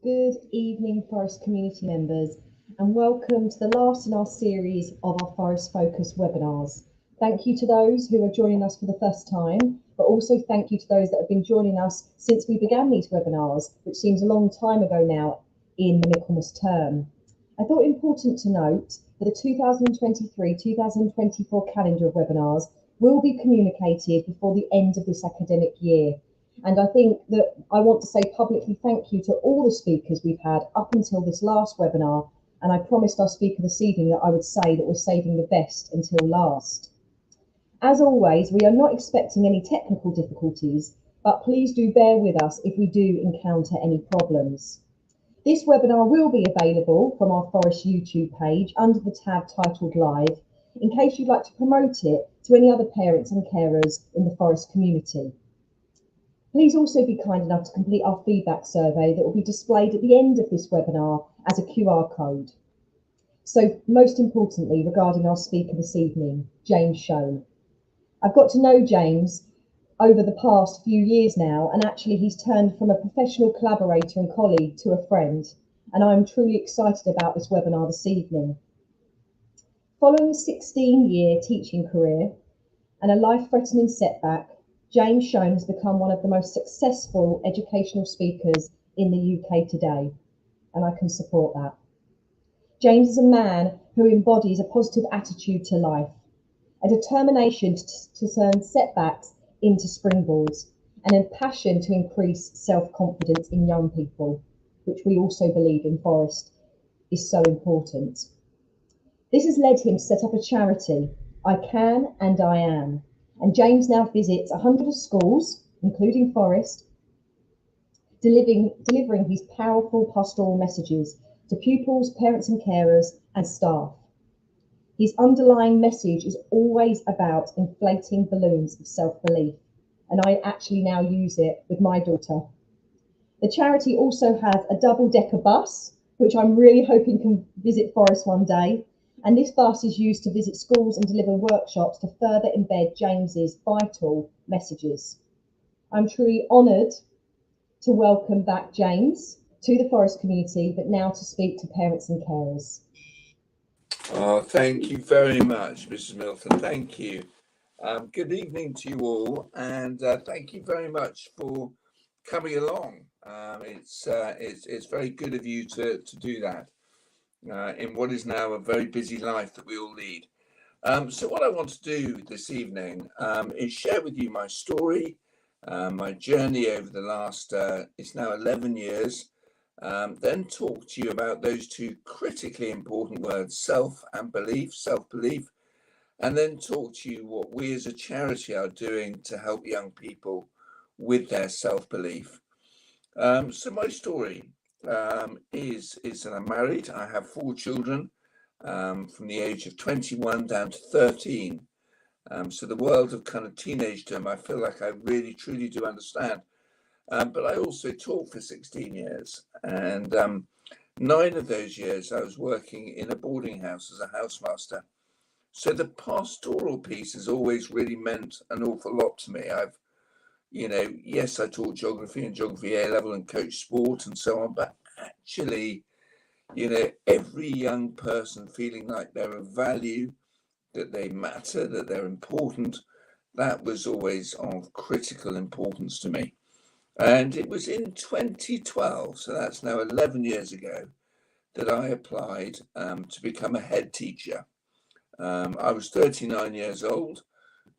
Good evening, Forest community members, and welcome to the last in our series of our Forest Focus webinars. Thank you to those who are joining us for the first time, but also thank you to those that have been joining us since we began these webinars, which seems a long time ago now in the Michaelmas term. I thought it important to note that the 2023-2024 calendar of webinars will be communicated before the end of this academic year. And I think that I want to say publicly thank you to all the speakers we've had up until this last webinar. And I promised our speaker this evening that I would say that we're saving the best until last. As always, we are not expecting any technical difficulties, but please do bear with us if we do encounter any problems. This webinar will be available from our Forest YouTube page under the tab titled Live, in case you'd like to promote it to any other parents and carers in the Forest community. Please also be kind enough to complete our feedback survey that will be displayed at the end of this webinar as a QR code. So most importantly, regarding our speaker this evening, James Shone. I've got to know James over the past few years now, and actually he's turned from a professional collaborator and colleague to a friend, and I'm truly excited about this webinar this evening. Following a 16-year teaching career and a life-threatening setback, James Shone has become one of the most successful educational speakers in the UK today, and I can support that. James is a man who embodies a positive attitude to life, a determination to turn setbacks into springboards, and a passion to increase self-confidence in young people, which we also believe in Forest is so important. This has led him to set up a charity, I Can and I Am, and James now visits 100 schools, including Forest, delivering his powerful pastoral messages to pupils, parents and carers, and staff. His underlying message is always about inflating balloons of self-belief, and I actually now use it with my daughter. The charity also has a double-decker bus, which I'm really hoping can visit Forest one day. And this bus is used to visit schools and deliver workshops to further embed James's vital messages. I'm truly honoured to welcome back James to the Forest community, but now to speak to parents and carers. Thank you very much, Mrs. Milton. Thank you. Good evening to you all, and thank you very much for coming along. It's very good of you to do that. In what is now a very busy life that we all lead. So what I want to do this evening is share with you my story, my journey over the last, it's now 11 years, then talk to you about those two critically important words, self and belief, self-belief, and then talk to you what we as a charity are doing to help young people with their self-belief. So my story is that I'm married. I have 4 children from the age of 21 down to 13. So the world of kind of teenagedom, I feel like I really, truly do understand. But I also taught for 16 years. And 9 of those years I was working in a boarding house as a housemaster. So the pastoral piece has always really meant an awful lot to me. Yes, I taught geography and geography A level and coached sport and so on, but actually, every young person feeling like they're of value, that they matter, that they're important, that was always of critical importance to me. And it was in 2012, so that's now 11 years ago, that I applied to become a head teacher. I was 39 years old.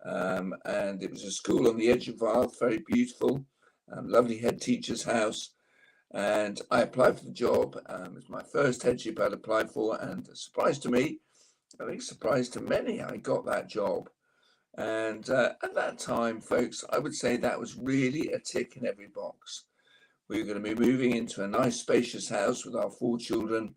And it was a school on the edge of Bath, very beautiful, lovely head teacher's house. And I applied for the job. It was my first headship I'd applied for, and a surprise to me, I think surprise to many, I got that job. And at that time, folks, I would say that was really a tick in every box. We were going to be moving into a nice spacious house with our 4 children,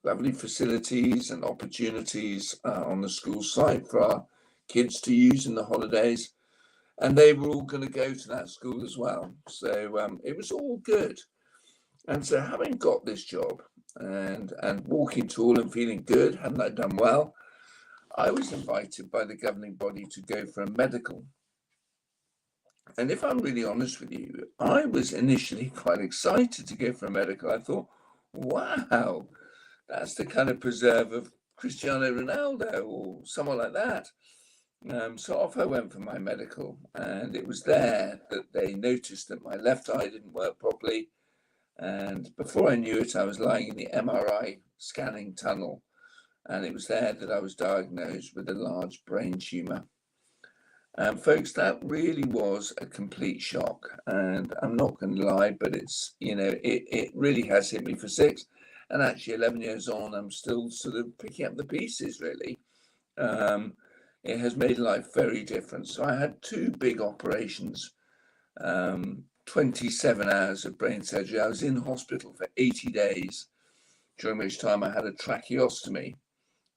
lovely facilities and opportunities on the school site for our kids to use in the holidays, and they were all going to go to that school as well. So it was all good. And so having got this job and walking tall and feeling good, hadn't I done well, I was invited by the governing body to go for a medical. And if I'm really honest with you, I was initially quite excited to go for a medical. I thought, wow, that's the kind of preserve of Cristiano Ronaldo or someone like that. So off I went for my medical, and it was there that they noticed that my left eye didn't work properly. And before I knew it, I was lying in the MRI scanning tunnel, and it was there that I was diagnosed with a large brain tumor. Folks, that really was a complete shock, and I'm not going to lie, but it really has hit me for six, and actually 11 years on, I'm still sort of picking up the pieces, really. It has made life very different. So I had two big operations, 27 hours of brain surgery. I was in hospital for 80 days, during which time I had a tracheostomy.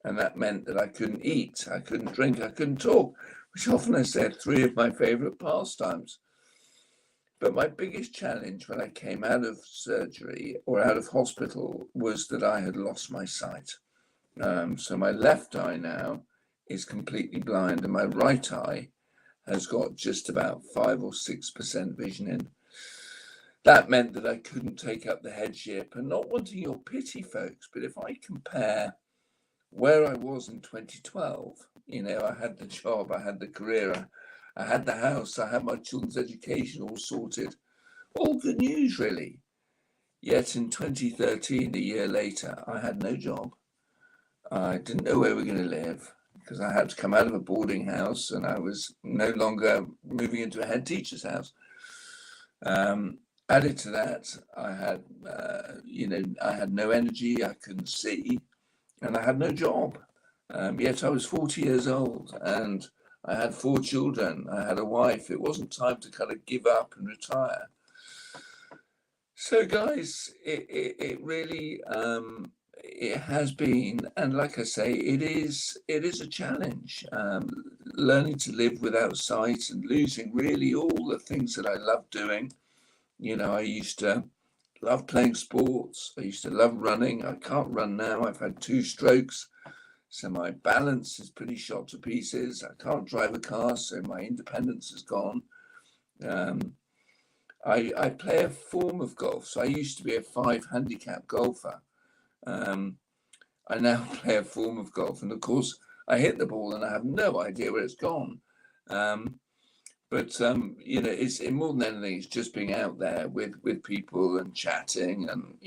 And that meant that I couldn't eat, I couldn't drink, I couldn't talk, which often I said three of my favourite pastimes. But my biggest challenge when I came out of surgery or out of hospital was that I had lost my sight. So my left eye now is completely blind, and my right eye has got just about 5 or 6% vision in. That meant that I couldn't take up the headship, and not wanting your pity, folks, but if I compare where I was in 2012, I had the job, I had the career, I had the house, I had my children's education all sorted, all good news, really. Yet in 2013, a year later, I had no job. I didn't know where we were going to live because I had to come out of a boarding house, and I was no longer moving into a head teacher's house. Added to that, I had, I had no energy, I couldn't see, and I had no job. Yet I was 40 years old, and I had 4 children. I had a wife. It wasn't time to kind of give up and retire. So, guys, it really it has been, and like I say, it is a challenge. Learning to live without sight and losing really all the things that I love doing. I used to love playing sports. I used to love running. I can't run now. I've had 2 strokes. So my balance is pretty shot to pieces. I can't drive a car, so my independence is gone. I play a form of golf. So I used to be a 5 handicap golfer. I now play a form of golf, and of course I hit the ball and I have no idea where it's gone. But it's more than anything, it's just being out there with people and chatting, and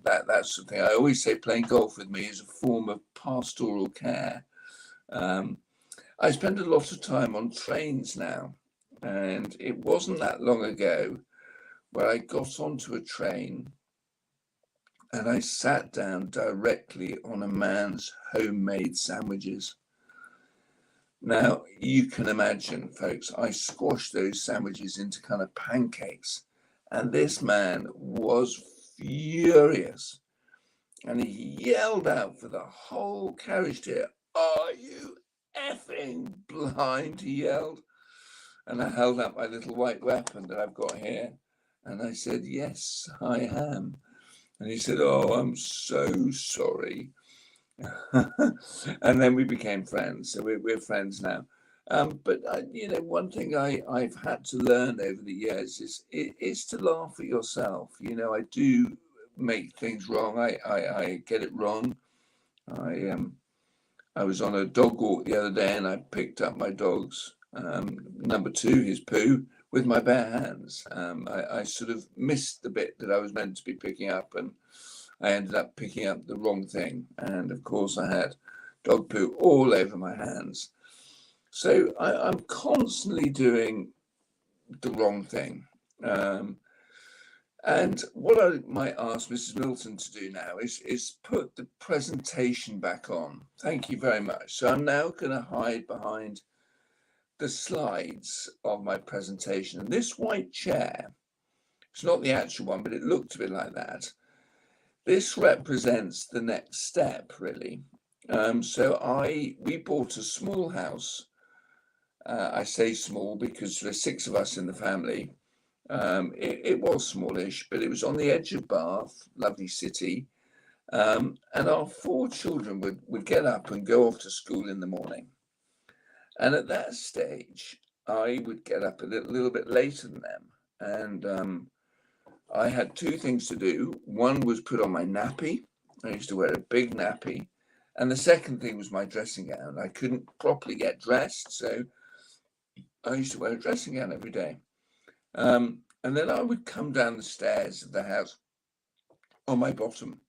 that's the thing. I always say playing golf with me is a form of pastoral care. I spend a lot of time on trains now, and it wasn't that long ago where I got onto a train and I sat down directly on a man's homemade sandwiches. Now, you can imagine, folks, I squashed those sandwiches into kind of pancakes, and this man was furious, and he yelled out for the whole carriage to hear, "Are you effing blind?" he yelled. And I held up my little white weapon that I've got here, and I said, "Yes, I am." And he said, "Oh, I'm so sorry." And then we became friends. So we're friends now. But one thing I've had to learn over the years is to laugh at yourself. I do make things wrong. I get it wrong. I was on a dog walk the other day, and I picked up my dog's number 2, his poo, with my bare hands. I sort of missed the bit that I was meant to be picking up, and I ended up picking up the wrong thing. And of course, I had dog poo all over my hands. So I'm constantly doing the wrong thing. And what I might ask Mrs. Milton to do now is put the presentation back on. Thank you very much. So I'm now going to hide behind the slides of my presentation. And this white chair, it's not the actual one, but it looked a bit like that. This represents the next step, really. So we bought a small house. I say small because there are 6 of us in the family. It was smallish, but it was on the edge of Bath, lovely city. And our 4 children would get up and go off to school in the morning. And at that stage, I would get up a little bit later than them. And I had two things to do. One was put on my nappy. I used to wear a big nappy. And the second thing was my dressing gown. I couldn't properly get dressed, so I used to wear a dressing gown every day. And then I would come down the stairs of the house on my bottom.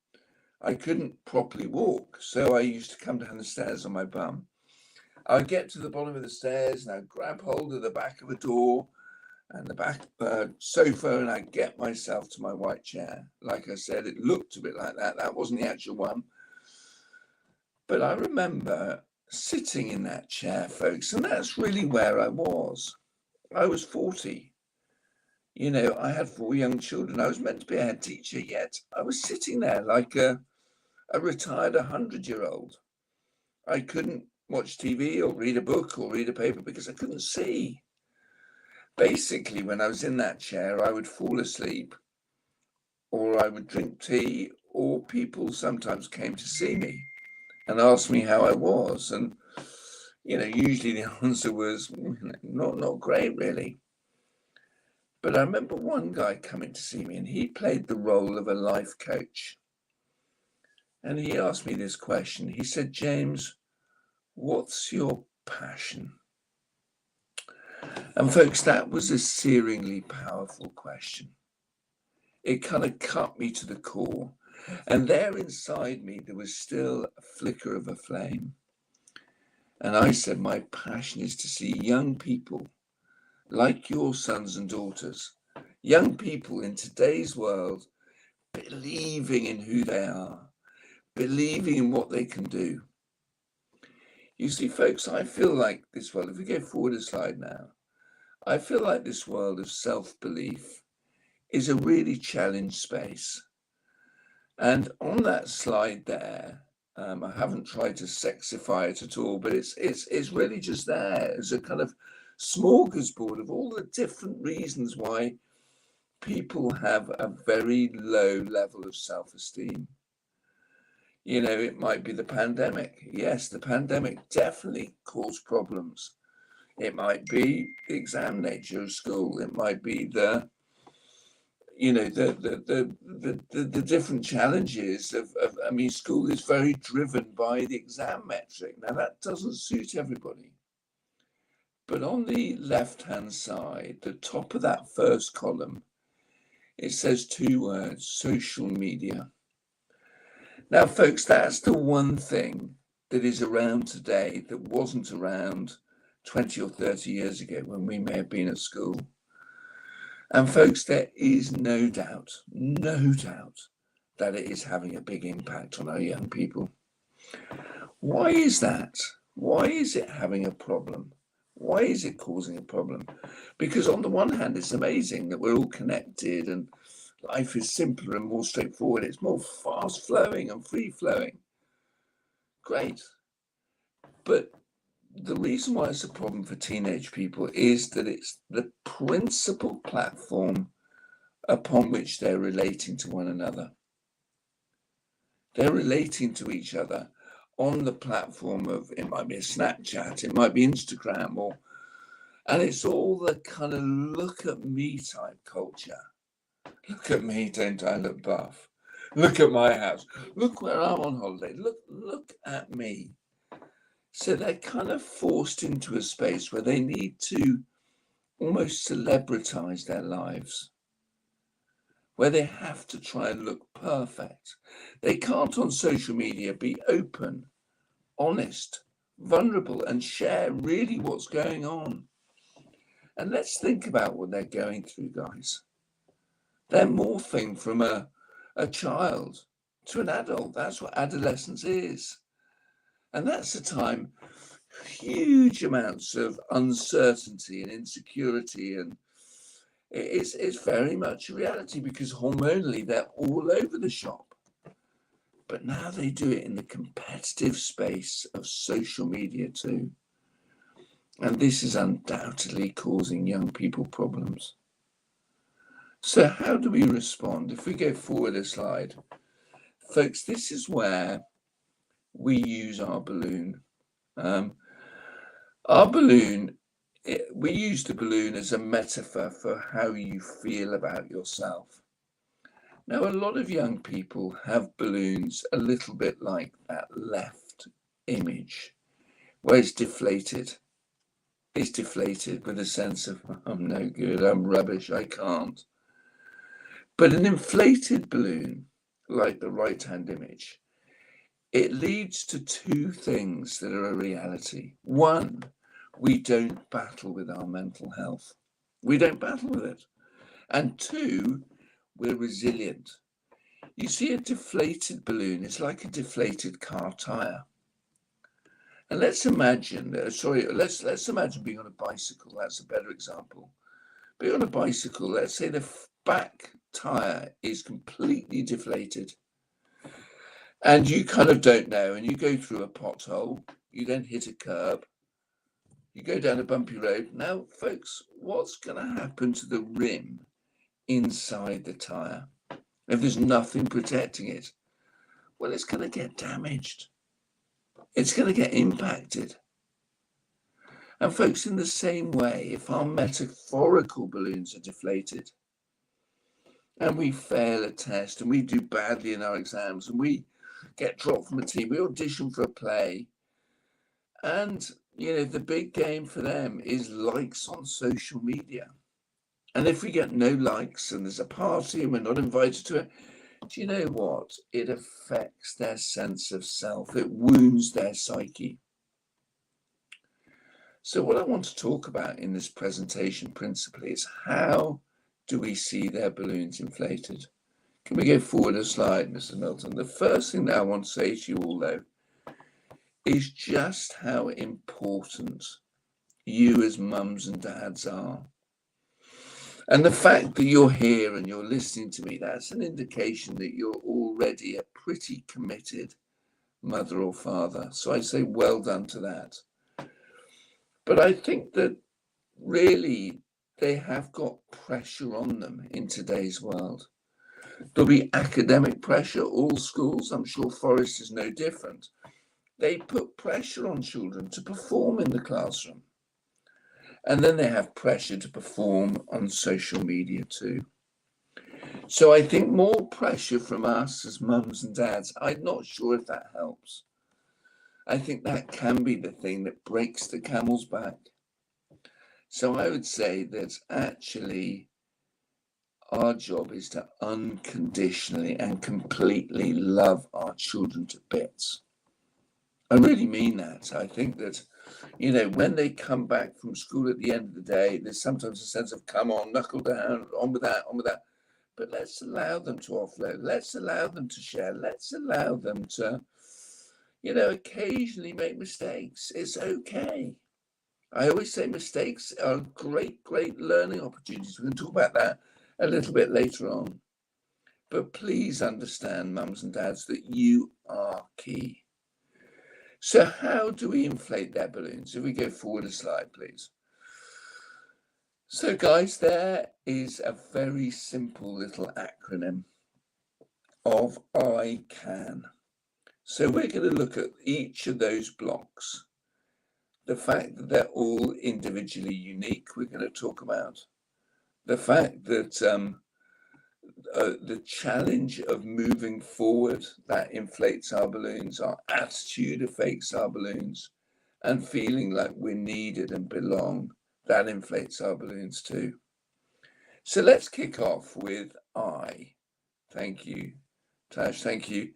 I couldn't properly walk, so I used to come down the stairs on my bum. I'd get to the bottom of the stairs and I'd grab hold of the back of a door and the back sofa, and I'd get myself to my white chair. Like I said, it looked a bit like that. That wasn't the actual one. But I remember sitting in that chair, folks, and that's really where I was. I was 40. You know, I had 4 young children. I was meant to be a head teacher, yet I was sitting there like a retired 100-year-old. I couldn't watch TV or read a book or read a paper because I couldn't see. Basically, when I was in that chair, I would fall asleep, or I would drink tea, or people sometimes came to see me and asked me how I was. And, you know, usually the answer was not great, really. But I remember one guy coming to see me, and he played the role of a life coach. And he asked me this question. He said, "James, what's your passion?" And folks, that was a searingly powerful question. It kind of cut me to the core. And there inside me, there was still a flicker of a flame. And I said, my passion is to see young people like your sons and daughters, young people in today's world, believing in who they are, believing in what they can do. You see, folks, I feel like this world, if we go forward a slide now, I feel like this world of self-belief is a really challenged space. And on that slide there, I haven't tried to sexify it at all, but it's really just there as a kind of smorgasbord of all the different reasons why people have a very low level of self-esteem. You know, it might be the pandemic. Yes, the pandemic definitely caused problems. It might be the exam nature of school. It might be the different challenges of, I mean, school is very driven by the exam metric. Now, that doesn't suit everybody. But on the left-hand side, the top of that first column, it says 2 words, social media. Now, folks, that's the one thing that is around today that wasn't around 20 or 30 years ago when we may have been at school. And folks, there is no doubt that it is having a big impact on our young people. Why is that? Why is it having a problem? Why is it causing a problem? Because on the one hand, it's amazing that we're all connected and life is simpler and more straightforward. It's more fast flowing and free flowing. Great. But the reason why it's a problem for teenage people is that it's the principal platform upon which they're relating to one another. They're relating to each other on the platform of, it might be a Snapchat, it might be Instagram, and it's all the kind of look at me type culture. Look at me, don't I look buff? Look at my house. Look where I'm on holiday. Look at me. So they're kind of forced into a space where they need to almost celebritize their lives, where they have to try and look perfect. They can't on social media be open, honest, vulnerable, and share really what's going on. And let's think about what they're going through, guys. They're morphing from a child to an adult. That's what adolescence is. And that's a time, huge amounts of uncertainty and insecurity, and it's very much a reality because hormonally they're all over the shop. But now they do it in the competitive space of social media too. And this is undoubtedly causing young people problems. So how do we respond? If we go forward a slide, folks, this is where we use our balloon. Our balloon we use the balloon as a metaphor for how you feel about yourself. Now, a lot of young people have balloons a little bit like that left image, where it's deflated. It's deflated with a sense of, I'm no good, I'm rubbish, I can't. But an inflated balloon, like the right-hand image, it leads to two things that are a reality. One, we don't battle with our mental health. We don't battle with it. And two, we're resilient. You see, a deflated balloon is like a deflated car tire. And let's imagine, let's imagine being on a bicycle. That's a better example. Being on a bicycle, let's say the back tire is completely deflated. And you kind of don't know, and you go through a pothole, you then hit a curb, you go down a bumpy road. Now, folks, what's going to happen to the rim inside the tire if there's nothing protecting it? Well, it's going to get damaged. It's going to get impacted. And folks, in the same way, if our metaphorical balloons are deflated and we fail a test and we do badly in our exams and we get dropped from a team, we audition for a play, and the big game for them is likes on social media. And if we get no likes and there's a party and we're not invited to it, do you know what? It affects their sense of self. It wounds their psyche. So what I want to talk about in this presentation principally is, how do we see their balloons inflated? Can we go forward a slide, Mr. Milton? The first thing that I want to say to you all, though, is just how important you as mums and dads are. And the fact that you're here and you're listening to me, that's an indication that you're already a pretty committed mother or father. So I say well done to that. But I think that really they have got pressure on them in today's world. There'll be academic pressure, all schools. I'm sure Forest is no different. They put pressure on children to perform in the classroom. And then they have pressure to perform on social media too. So I think more pressure from us as mums and dads, I'm not sure if that helps. I think that can be the thing that breaks the camel's back. So I would say that actually our job is to unconditionally and completely love our children to bits. I really mean that. I think that, when they come back from school at the end of the day, there's sometimes a sense of, come on, knuckle down, on with that. But let's allow them to offload. Let's allow them to share. Let's allow them to, occasionally make mistakes. It's okay. I always say mistakes are great, great learning opportunities. We can talk about that a little bit later on. But please understand, mums and dads, that you are key. So how do we inflate their balloons? If we go forward a slide, please. So guys, there is a very simple little acronym of I CAN. So we're going to look at each of those blocks. The fact that they're all individually unique, we're going to talk about. The fact that the challenge of moving forward, that inflates our balloons. Our attitude affects our balloons, and feeling like we're needed and belong, that inflates our balloons too. So let's kick off with I. Thank you, Tash. Thank you.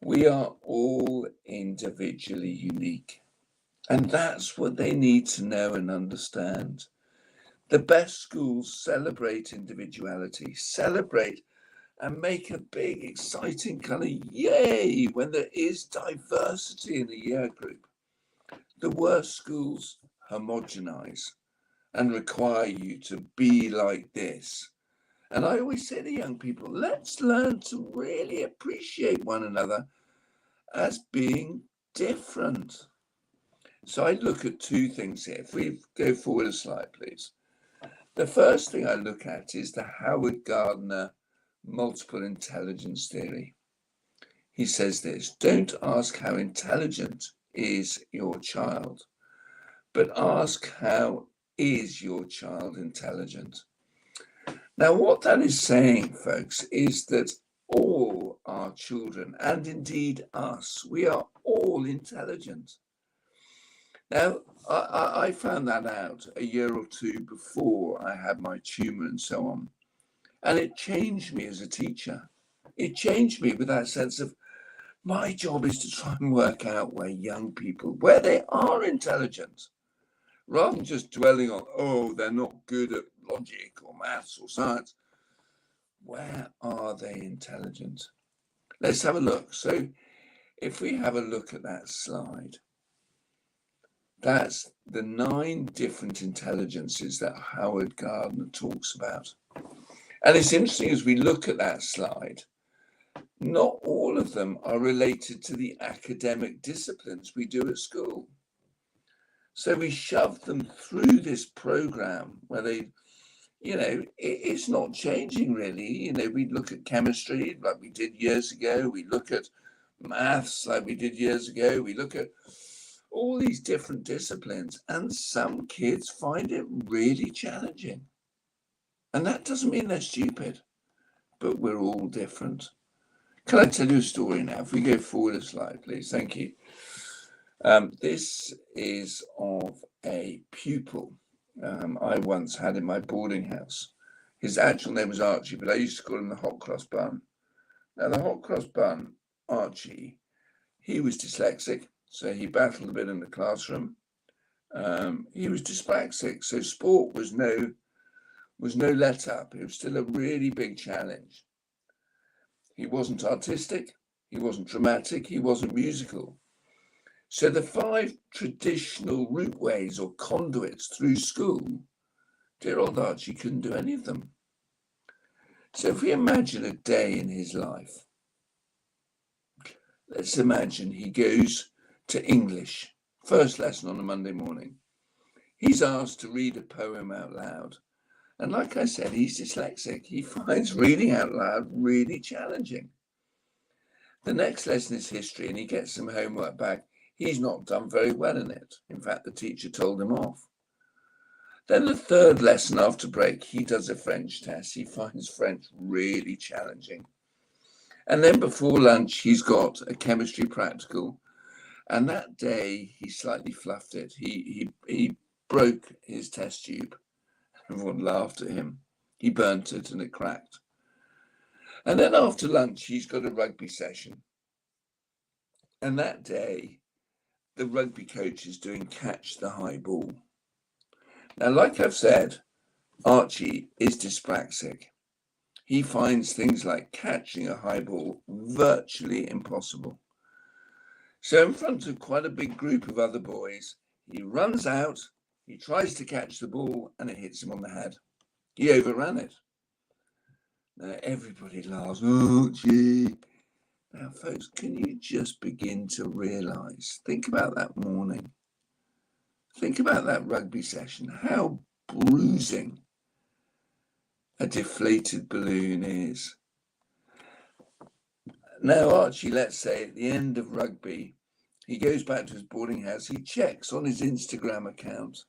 We are all individually unique, and that's what they need to know and understand. The best schools celebrate individuality, celebrate and make a big, exciting kind of yay when there is diversity in the year group. The worst schools homogenize and require you to be like this. And I always say to young people, let's learn to really appreciate one another as being different. So I look at two things here. If we go forward a slide, please. The first thing I look at is the Howard Gardner multiple intelligence theory. He says this: don't ask how intelligent is your child, but ask how is your child intelligent? Now, what that is saying, folks, is that all our children, and indeed us, we are all intelligent. Now, I found that out a year or two before I had my tumour and so on. And it changed me as a teacher. It changed me with that sense of my job is to try and work out where young people, where they are intelligent, rather than just dwelling on, oh, they're not good at logic or maths or science. Where are they intelligent? Let's have a look. So if we have a look at that slide, that's the 9 different intelligences that Howard Gardner talks about. And it's interesting as we look at that slide, not all of them are related to the academic disciplines we do at school. So we shove them through this program where they, it's not changing really. We look at chemistry like we did years ago. We look at maths like we did years ago. We look at all these different disciplines, and some kids find it really challenging. And that doesn't mean they're stupid, but we're all different. Can I tell you a story now? If we go forward a slide, please. Thank you. This is of a pupil I once had in my boarding house. His actual name was Archie, but I used to call him the hot cross bun. Now, the hot cross bun, Archie, he was dyslexic, so he battled a bit in the classroom. He was dyspraxic, so sport was no let up. It was still a really big challenge. He wasn't artistic, he wasn't dramatic, he wasn't musical. So the 5 traditional routeways or conduits through school, dear old Archie couldn't do any of them. So if we imagine a day in his life, let's imagine he goes to English, first lesson on a Monday morning. He's asked to read a poem out loud. And like I said, he's dyslexic. He finds reading out loud really challenging. The next lesson is history, and he gets some homework back. He's not done very well in it. In fact, the teacher told him off. Then the third lesson after break, he does a French test. He finds French really challenging. And then before lunch, he's got a chemistry practical. And that day, he slightly fluffed it. He broke his test tube. Everyone laughed at him. He burnt it and it cracked. And then after lunch, he's got a rugby session. And that day, the rugby coach is doing catch the high ball. Now, like I've said, Archie is dyspraxic. He finds things like catching a high ball virtually impossible. So in front of quite a big group of other boys, he runs out, he tries to catch the ball, and it hits him on the head. He overran it. Now everybody laughs, Archie. Now, folks, can you just begin to realise, think about that morning. Think about that rugby session, how bruising a deflated balloon is. Now, Archie, let's say at the end of rugby, he goes back to his boarding house, he checks on his Instagram account.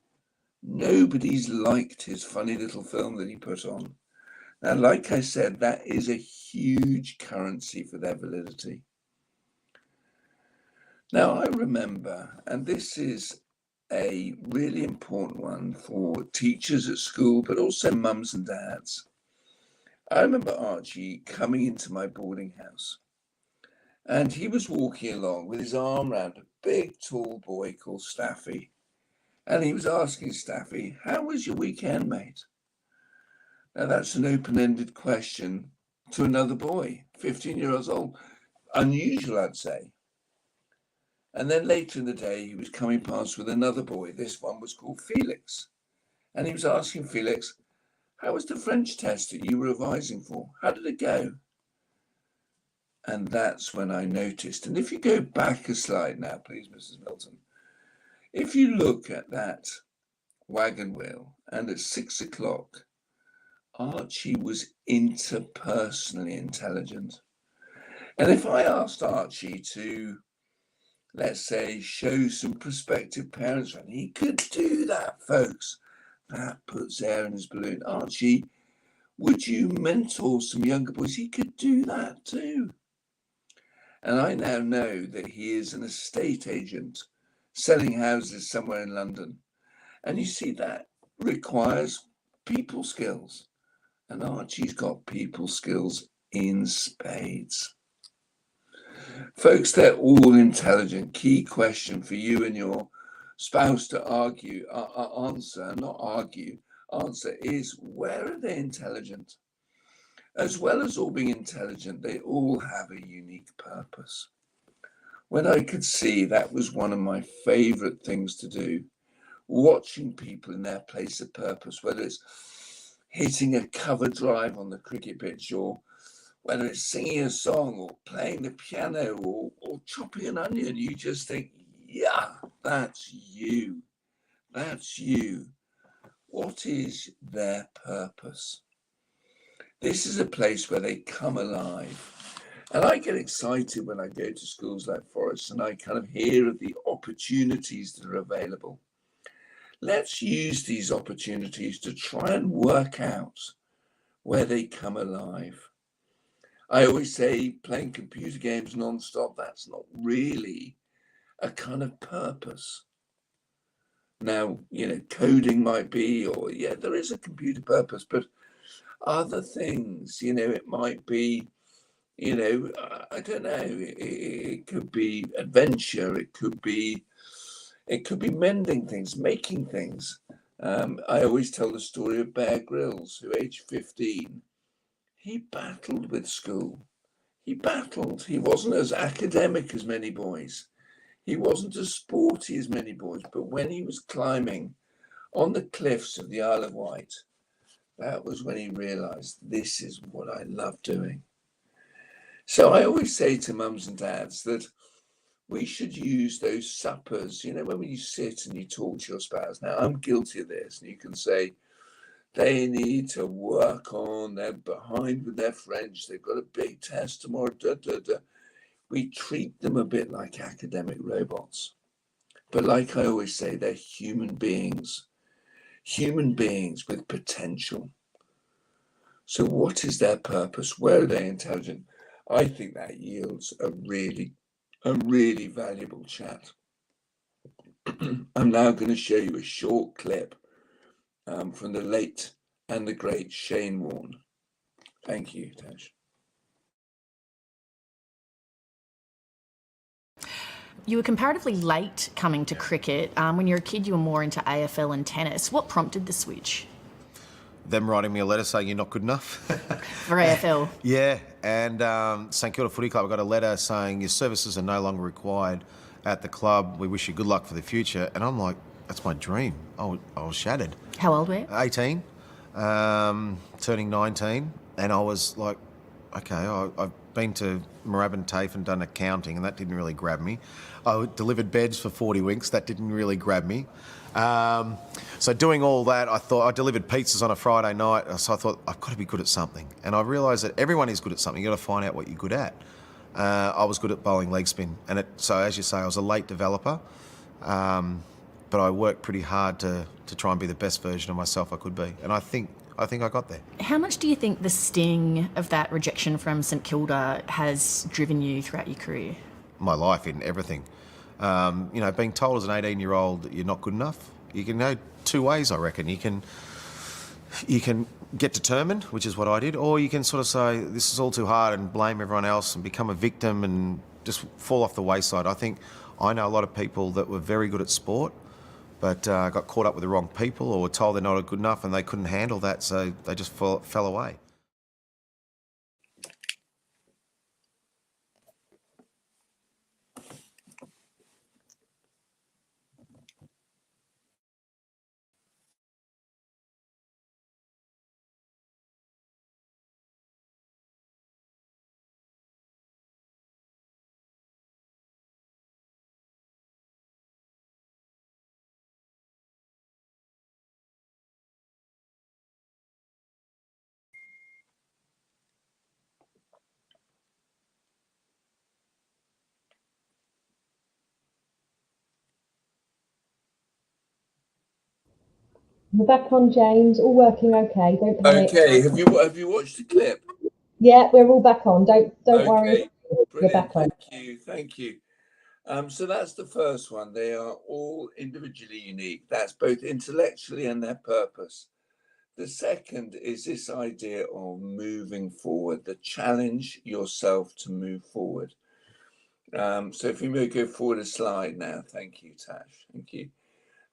Nobody's liked his funny little film that he put on. Now, like I said, that is a huge currency for their validity. Now, I remember, and this is a really important one for teachers at school, but also mums and dads. I remember Archie coming into my boarding house, and he was walking along with his arm around a big, tall boy called Staffy. And he was asking Staffy, how was your weekend, mate? Now, that's an open-ended question to another boy, 15 years old. Unusual, I'd say. And then later in the day, he was coming past with another boy. This one was called Felix. And he was asking Felix, how was the French test that you were revising for? How did it go? And that's when I noticed. And if you go back a slide now, please, Mrs. Milton. If you look at that wagon wheel, and at 6 o'clock, Archie was interpersonally intelligent. And if I asked Archie to, let's say, show some prospective parents around, he could do that, folks. That puts air in his balloon. Archie, would you mentor some younger boys? He could do that too. And I now know that he is an estate agent selling houses somewhere in London. And you see, that requires people skills. And Archie's got people skills in spades. Folks, they're all intelligent. Key question for you and your spouse to answer is, where are they intelligent? As well as all being intelligent, they all have a unique purpose. When I could see, that was one of my favorite things to do, watching people in their place of purpose, whether it's hitting a cover drive on the cricket pitch, or whether it's singing a song or playing the piano or chopping an onion. You just think, yeah, that's you. That's you. What is their purpose? This is a place where they come alive. And I get excited when I go to schools like Forest and I kind of hear of the opportunities that are available. Let's use these opportunities to try and work out where they come alive. I always say playing computer games non-stop, that's not really a kind of purpose. Now, coding might be, or there is a computer purpose, but other things, it might be, I don't know, it could be adventure, it could be mending things, making things. I always tell the story of Bear Grylls, who aged 15, he battled with school. He battled. He wasn't as academic as many boys. He wasn't as sporty as many boys. But when he was climbing on the cliffs of the Isle of Wight, that was when he realized, this is what I love doing. So I always say to mums and dads that we should use those suppers, when you sit and you talk to your spouse. Now, I'm guilty of this, and you can say, they need to work on, they're behind with their French, they've got a big test tomorrow, We treat them a bit like academic robots. But like I always say, they're human beings with potential. So what is their purpose? Where are they intelligent? I think that yields a really valuable chat. I'm now going to show you a short clip from the late and the great Shane Warne. Thank you, Tash. You were comparatively late coming to cricket. When you were a kid, you were more into AFL and tennis. What prompted the switch? Them writing me a letter saying you're not good enough. For AFL? Yeah, and St Kilda Footy Club, I got a letter saying your services are no longer required at the club. We wish you good luck for the future. And I'm like, that's my dream. I was shattered. How old were you? 18, turning 19. And I was like, okay, I've been to Moorabbin TAFE and done accounting, and that didn't really grab me. I delivered beds for 40 Winks, that didn't really grab me. So doing all that, I delivered pizzas on a Friday night, so I thought, I've got to be good at something. And I realised that everyone is good at something. You've got to find out what you're good at. I was good at bowling leg spin, so as you say, I was a late developer, but I worked pretty hard to try and be the best version of myself I could be. And I think I got there. How much do you think the sting of that rejection from St Kilda has driven you throughout your career? My life, in everything. Being told as an 18-year-old that you're not good enough, you can go two ways, I reckon. You can get determined, which is what I did, or you can sort of say, this is all too hard and blame everyone else and become a victim and just fall off the wayside. I think I know a lot of people that were very good at sport, but got caught up with the wrong people or were told they're not good enough and they couldn't handle that, so they just fell away. We're back on, James. All working okay. Don't panic. Okay, have you watched the clip? Yeah, we're all back on. Don't worry. Okay, We're brilliant. back on. Thank you. So that's the first one. They are all individually unique. That's both intellectually and their purpose. The second is this idea of moving forward, the challenge yourself to move forward. So if you may go forward a slide now. Thank you, Tash. Thank you.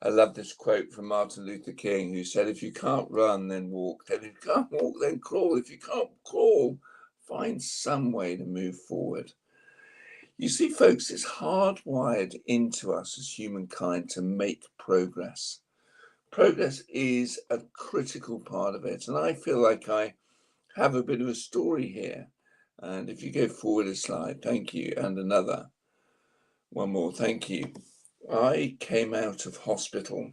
I love this quote from Martin Luther King, who said, if you can't run, then walk. Then if you can't walk, then crawl. If you can't crawl, find some way to move forward. You see, folks, it's hardwired into us as humankind to make progress. Progress is a critical part of it. And I feel like I have a bit of a story here. And if you go forward a slide, thank you. And another. One more, thank you. I came out of hospital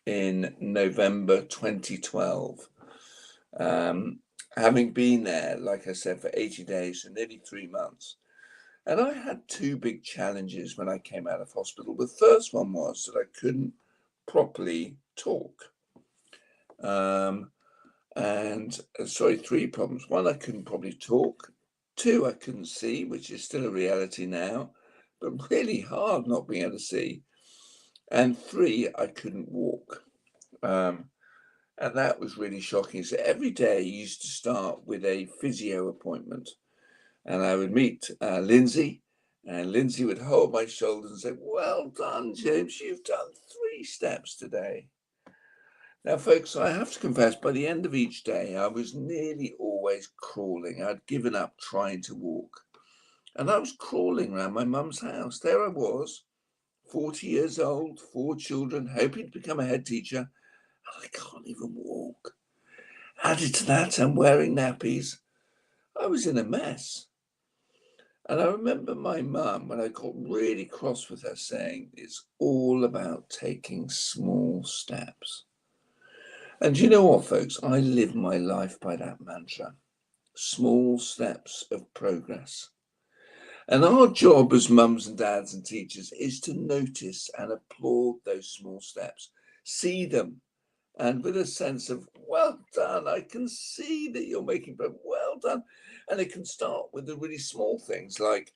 in November 2012. Having been there, like I said, for 80 days, so nearly 3 months. And I had two big challenges when I came out of hospital. The first one was that I couldn't properly talk. Three problems. One, I couldn't probably talk. Two, I couldn't see, which is still a reality now, but really hard not being able to see. And three, I couldn't walk. And that was really shocking. So every day used to start with a physio appointment. And I would meet Lindsay, and Lindsay would hold my shoulders and say, well done, James, you've done 3 steps today. Now, folks, I have to confess, by the end of each day, I was nearly always crawling. I'd given up trying to walk. And I was crawling around my mum's house. There I was, 40 years old, 4 children, hoping to become a head teacher. And I can't even walk. Added to that, I'm wearing nappies. I was in a mess. And I remember my mum, when I got really cross with her, saying, it's all about taking small steps. And you know what, folks? I live my life by that mantra. Small steps of progress. And our job as mums and dads and teachers is to notice and applaud those small steps. See them. And with a sense of, well done, I can see that you're making progress. Well done. And it can start with the really small things like,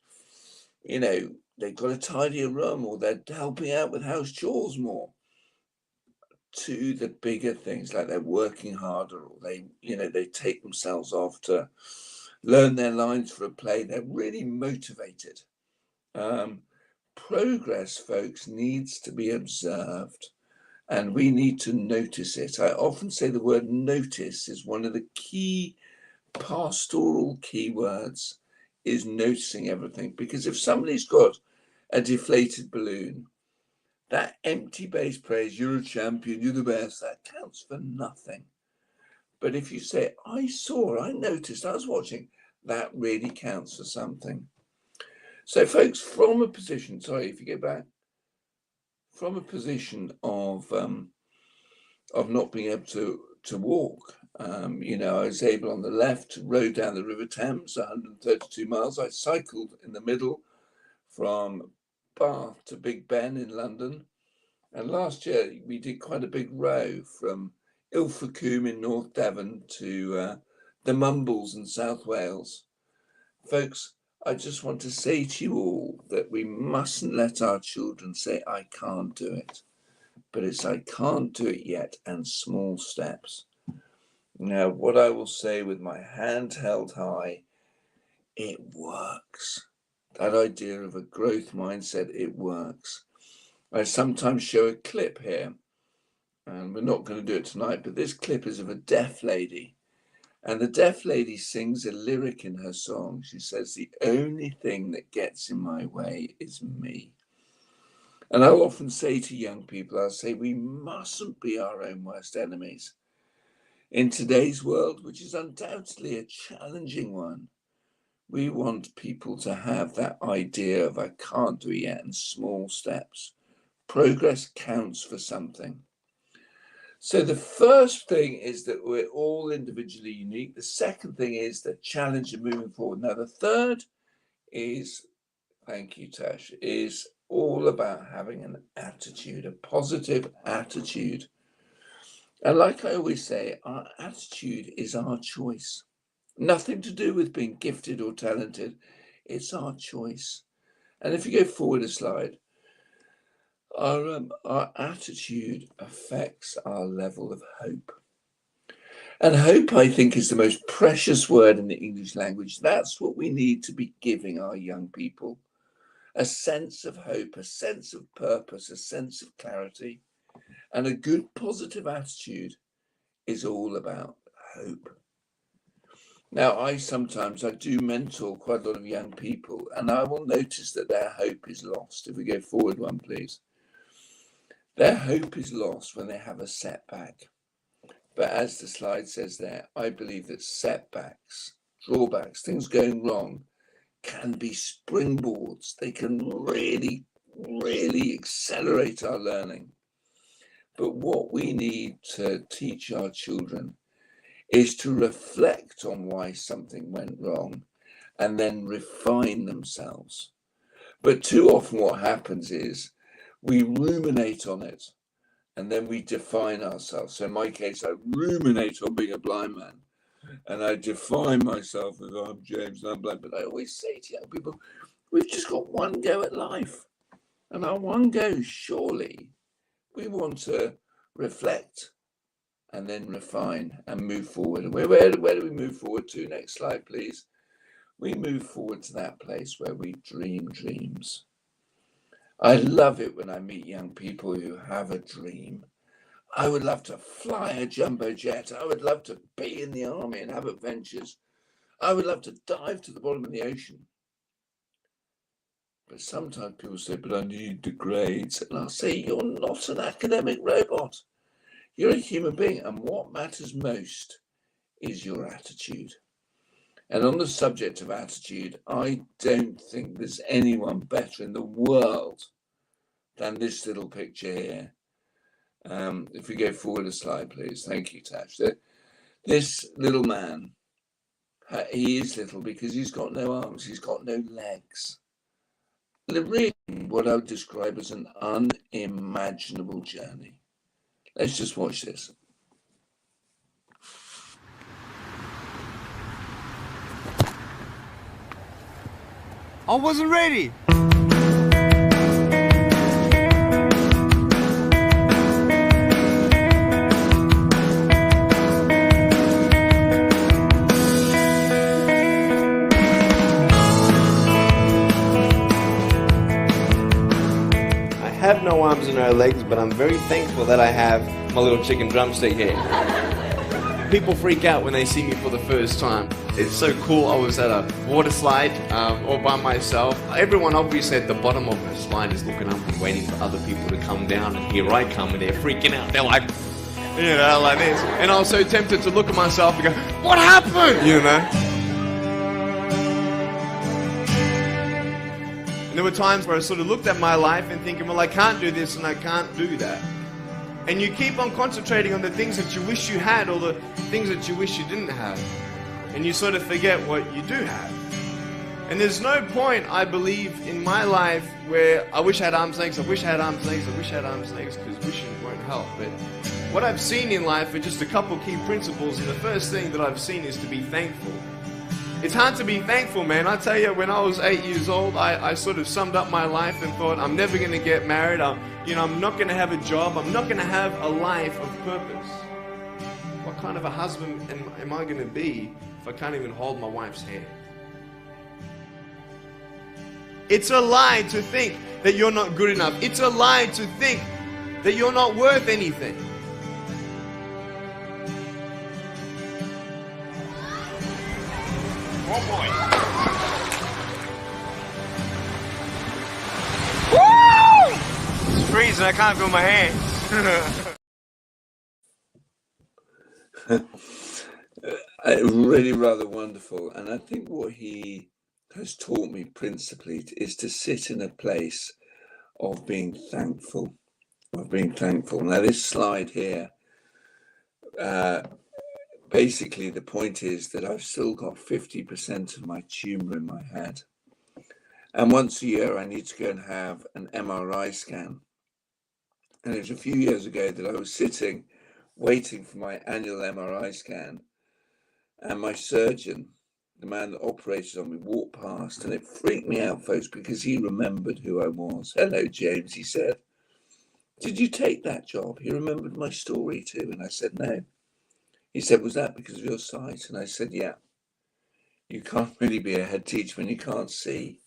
they've got to tidy a room, or they're helping out with house chores more, to the bigger things like they're working harder, or they take themselves off to learn their lines for a play. They're really motivated. Progress, folks, needs to be observed. And we need to notice it. I often say the word notice is one of the key pastoral keywords, is noticing everything. Because if somebody's got a deflated balloon, that empty bass praise, you're a champion, you're the best, that counts for nothing. But if you say, I noticed, I was watching, that really counts for something. So folks, from a position, if you go back, from a position of not being able to walk, I was able on the left to row down the River Thames, 132 miles. I cycled in the middle from Bath to Big Ben in London. And last year we did quite a big row from Ilfracombe in North Devon to the Mumbles in South Wales. Folks, I just want to say to you all that we mustn't let our children say, I can't do it. But it's I can't do it yet, and small steps. Now, what I will say with my hand held high, it works. That idea of a growth mindset, it works. I sometimes show a clip here, and we're not going to do it tonight, but this clip is of a deaf lady. And the deaf lady sings a lyric in her song. She says, the only thing that gets in my way is me. And I'll often say to young people, I'll say, we mustn't be our own worst enemies. In today's world, which is undoubtedly a challenging one, we want people to have that idea of I can't do it yet, and small steps. Progress counts for something. So the first thing is that we're all individually unique. The second thing is the challenge of moving forward. Now, the third is, thank you, Tash, is all about having an attitude, a positive attitude. And like I always say, our attitude is our choice. Nothing to do with being gifted or talented. It's our choice. And if you go forward a slide, our attitude affects our level of hope. And hope, I think, is the most precious word in the English language. That's what we need to be giving our young people. A sense of hope, a sense of purpose, a sense of clarity. And a good positive attitude is all about hope. Now, I do mentor quite a lot of young people, and I will notice that their hope is lost. If we go forward one, please. Their hope is lost when they have a setback. But as the slide says there, I believe that setbacks, drawbacks, things going wrong can be springboards. They can really, really accelerate our learning. But what we need to teach our children is to reflect on why something went wrong and then refine themselves. But too often what happens is we ruminate on it and then we define ourselves. So in my case, I ruminate on being a blind man and I define myself as I'm James and I'm blind. But I always say to young people, we've just got one go at life. And our one go, surely we want to reflect and then refine and move forward. And where do we move forward to? Next slide, please. We move forward to that place where we dream dreams. I love it when I meet young people who have a dream. I would love to fly a jumbo jet. I would love to be in the army and have adventures. I would love to dive to the bottom of the ocean. But sometimes people say, but I need the grades. And I'll say, you're not an academic robot. You're a human being. And what matters most is your attitude. And on the subject of attitude, I don't think there's anyone better in the world than this little picture here. If we go forward a slide, please. Thank you, Tash. This little man, he is little because he's got no arms. He's got no legs. Really, what I would describe as an unimaginable journey. Let's just watch this. I wasn't ready. I have no arms and no legs, but I'm very thankful that I have my little chicken drumstick here. People freak out when they see me for the first time. It's so cool. I was at a water slide all by myself. Everyone obviously at the bottom of the slide is looking up and waiting for other people to come down, and here I come and they're freaking out. They're like, you know, like this. And I was so tempted to look at myself and go, what happened? You know? And there were times where I sort of looked at my life and thinking, well, I can't do this and I can't do that. And you keep on concentrating on the things that you wish you had or the things that you wish you didn't have. And you sort of forget what you do have. And there's no point, I believe, in my life where I wish I had arms and legs, I wish I had arms and legs, I wish I had arms and legs, because wishing won't help. But what I've seen in life are just a couple key principles, and the first thing that I've seen is to be thankful. It's hard to be thankful, man. I tell you, when I was 8 years old, I sort of summed up my life and thought, I'm never going to get married. I'm not going to have a job. I'm not going to have a life of purpose. What kind of a husband am I going to be if I can't even hold my wife's hand? It's a lie to think that you're not good enough. It's a lie to think that you're not worth anything. One more. Woo! It's freezing. I can't feel my hands. Really rather wonderful. And I think what he has taught me principally is to sit in a place of being thankful. Now this slide here, basically the point is that I've still got 50% of my tumour in my head. And once a year I need to go and have an MRI scan. And it was a few years ago that I was sitting waiting for my annual MRI scan, and my surgeon, the man that operated on me, walked past, and it freaked me out, folks, because he remembered who I was. "Hello, James," he said. "Did you take that job?" He remembered my story too, and I said no. He said, "Was that because of your sight?" And I said, "Yeah. You can't really be a head teacher when you can't see."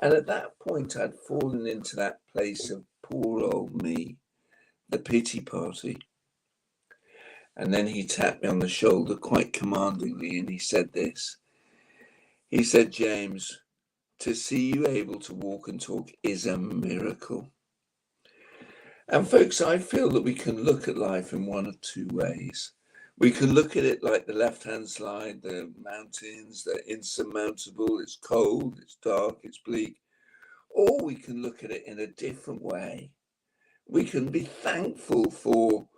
And at that point, I'd fallen into that place of poor old me, the pity party. And then he tapped me on the shoulder quite commandingly, and he said this. He said, "James, to see you able to walk and talk is a miracle." And folks, I feel that we can look at life in one of two ways. We can look at it like the left-hand slide, the mountains, they're insurmountable, it's cold, it's dark, it's bleak. Or we can look at it in a different way. We can be thankful for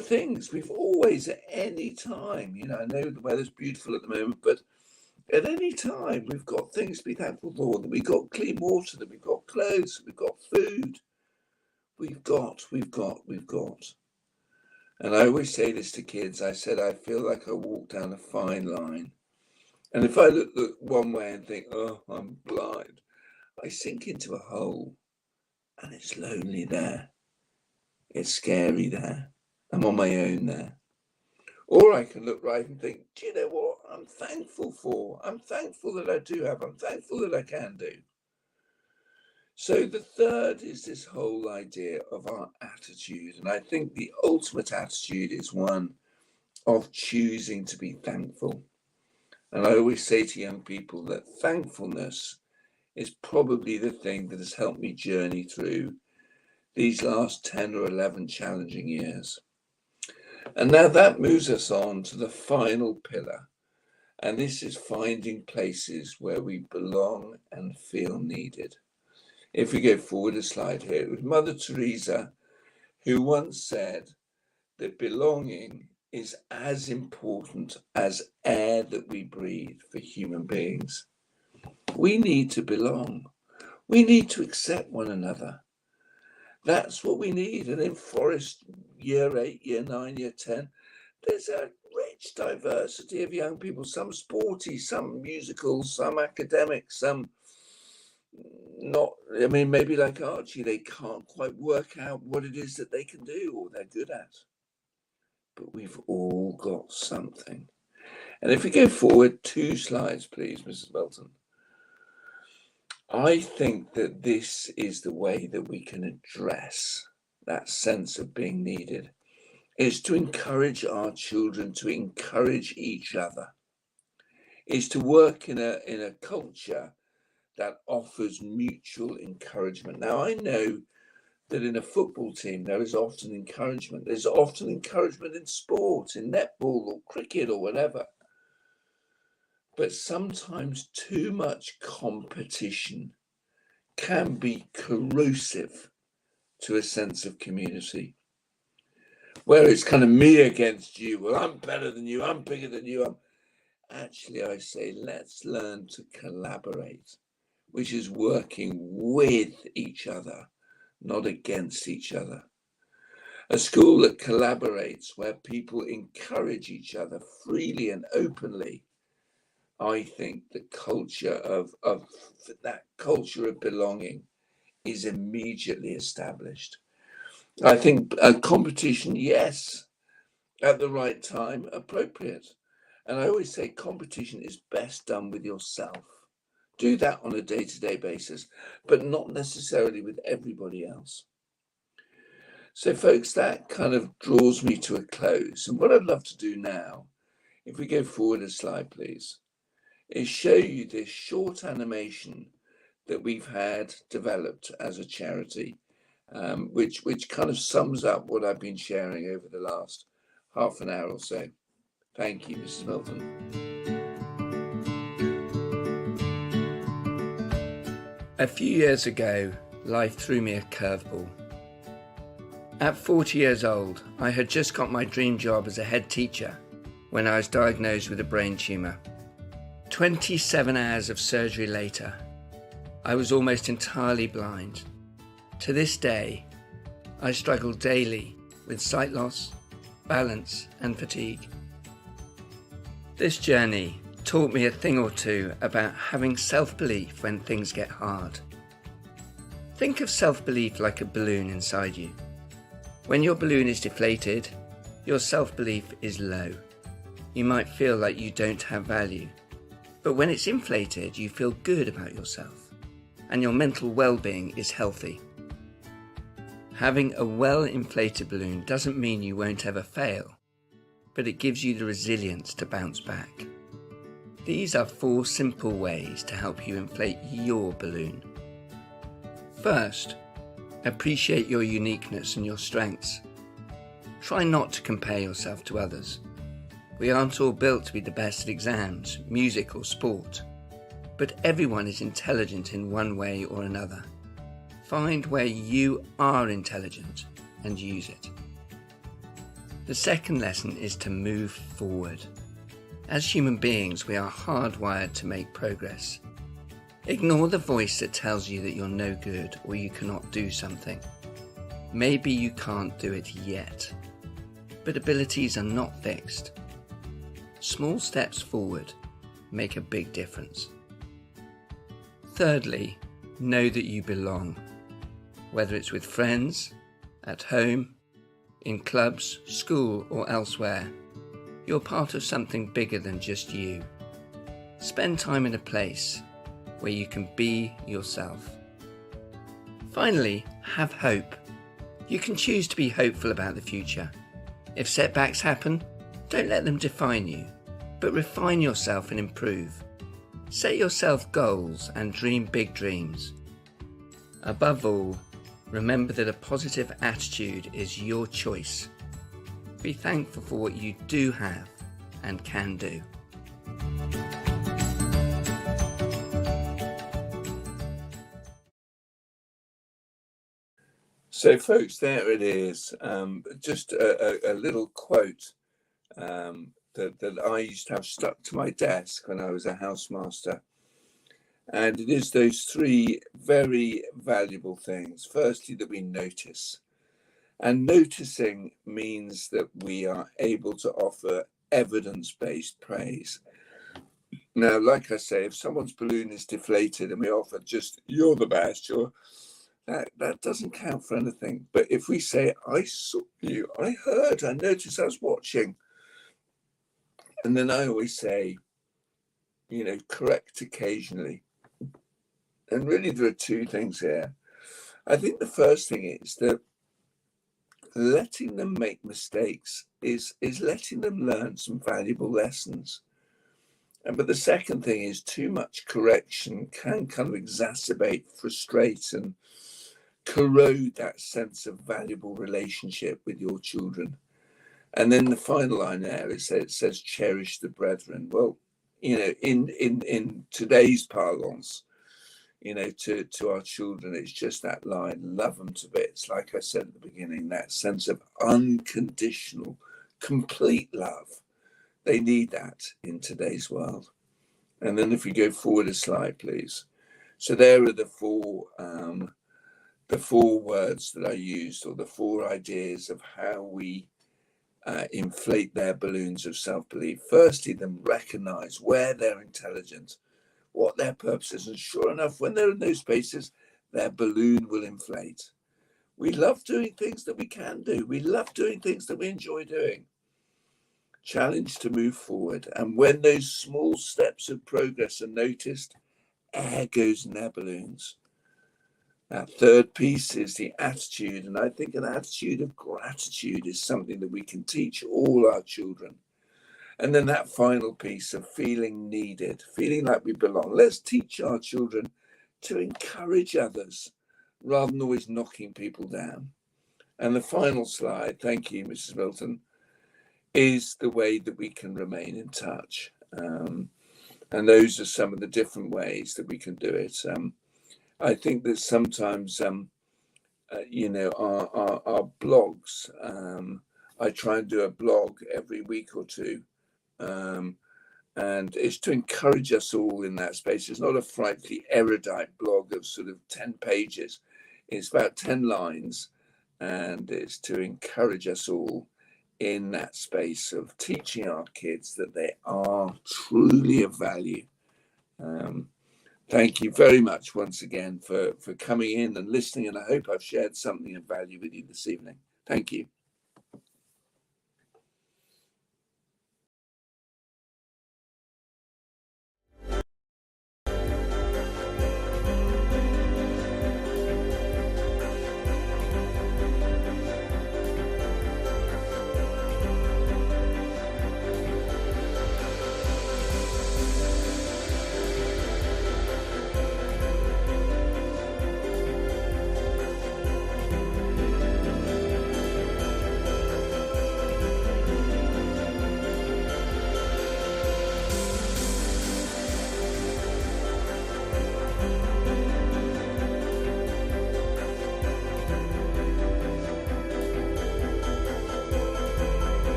things. We've always, at any time, I know the weather's beautiful at the moment, but at any time we've got things to be thankful for, that we've got clean water, that we've got clothes, we've got food. We've got. And I always say this to kids. I said, I feel like I walk down a fine line. And if I look one way and think, "Oh, I'm blind," I sink into a hole, and it's lonely there. It's scary there. I'm on my own there. Or I can look right and think, "Do you know what I'm thankful for? I'm thankful that I do have. I'm thankful that I can do." So the third is this whole idea of our attitude. And I think the ultimate attitude is one of choosing to be thankful. And I always say to young people that thankfulness is probably the thing that has helped me journey through these last 10 or 11 challenging years. And now that moves us on to the final pillar. And this is finding places where we belong and feel needed. If we go forward a slide here, it was Mother Teresa who once said that belonging is as important as air that we breathe for human beings. We need to belong. We need to accept one another. That's what we need. And in Forest, year 8, year 9, year 10, there's a rich diversity of young people, some sporty, some musical, some academic, some not. I mean, maybe like Archie, they can't quite work out what it is that they can do or they're good at. But we've all got something. And if we go forward 2 slides, please, Mrs. Belton. I think that this is the way that we can address that sense of being needed, is to encourage our children to encourage each other, is to work in a culture that offers mutual encouragement. Now, I know that in a football team, there is often encouragement. There's often encouragement in sport, in netball or cricket or whatever. But sometimes too much competition can be corrosive to a sense of community, where it's kind of me against you. Well, I'm better than you. I'm bigger than you. Actually, I say, let's learn to collaborate, which is working with each other, not against each other. A school that collaborates, where people encourage each other freely and openly. I think the culture of that culture of belonging is immediately established. I think a competition, yes, at the right time, appropriate. And I always say competition is best done with yourself. Do that on a day-to-day basis, but not necessarily with everybody else. So folks, that kind of draws me to a close. And what I'd love to do now, if we go forward a slide, please, is show you this short animation that we've had developed as a charity, which kind of sums up what I've been sharing over the last half an hour or so. Thank you, Mrs. Milton. A few years ago, life threw me a curveball. At 40 years old, I had just got my dream job as a head teacher when I was diagnosed with a brain tumour. 27 hours of surgery later, I was almost entirely blind. To this day, I struggle daily with sight loss, balance, and fatigue. This journey taught me a thing or two about having self-belief when things get hard. Think of self-belief like a balloon inside you. When your balloon is deflated, your self-belief is low. You might feel like you don't have value, but when it's inflated, you feel good about yourself, and your mental well-being is healthy. Having a well-inflated balloon doesn't mean you won't ever fail, but it gives you the resilience to bounce back. These are 4 simple ways to help you inflate your balloon. First, appreciate your uniqueness and your strengths. Try not to compare yourself to others. We aren't all built to be the best at exams, music or sport, but everyone is intelligent in one way or another. Find where you are intelligent and use it. The second lesson is to move forward. As human beings, we are hardwired to make progress. Ignore the voice that tells you that you're no good or you cannot do something. Maybe you can't do it yet, but abilities are not fixed. Small steps forward make a big difference. Thirdly, know that you belong. Whether it's with friends, at home, in clubs, school or elsewhere, you're part of something bigger than just you. Spend time in a place where you can be yourself. Finally, have hope. You can choose to be hopeful about the future. If setbacks happen, don't let them define you, but refine yourself and improve. Set yourself goals and dream big dreams. Above all, remember that a positive attitude is your choice. Be thankful for what you do have and can do. So, folks, there it is. Just a little quote that I used to have stuck to my desk when I was a housemaster. And it is those 3 very valuable things. Firstly, that we notice. And noticing means that we are able to offer evidence-based praise. Now, like I say, if someone's balloon is deflated and we offer just, you're the best, that doesn't count for anything. But if we say, I saw you, I heard, I noticed, I was watching. And then I always say, correct occasionally. And really there are 2 things here. I think the first thing is that letting them make mistakes is letting them learn some valuable lessons. But the second thing is too much correction can kind of exacerbate, frustrate and corrode that sense of valuable relationship with your children. And then the final line there, it says cherish the brethren. Well, in today's parlance, to our children, it's just that line, love them to bits. Like I said at the beginning, that sense of unconditional, complete love. They need that in today's world. And then if we go forward a slide, please. So there are the 4 words that I used, or the 4 ideas of how we inflate their balloons of self-belief. Firstly, them recognize where they're intelligent, what their purpose is, and sure enough, when they're in those spaces, their balloon will inflate. We love doing things that we can do. We love doing things that we enjoy doing. Challenge to move forward. And when those small steps of progress are noticed, air goes in their balloons. That third piece is the attitude. And I think an attitude of gratitude is something that we can teach all our children. And then that final piece of feeling needed, feeling like we belong. Let's teach our children to encourage others rather than always knocking people down. And the final slide, thank you, Mrs. Milton, is the way that we can remain in touch. And those are some of the different ways that we can do it. I think that sometimes, our blogs, I try and do a blog every week or 2. And it's to encourage us all in that space. It's not a frightfully erudite blog of sort of 10 pages. It's about 10 lines, and it's to encourage us all in that space of teaching our kids that they are truly of value. Thank you very much once again for coming in and listening, and I hope I've shared something of value with you this evening. Thank you.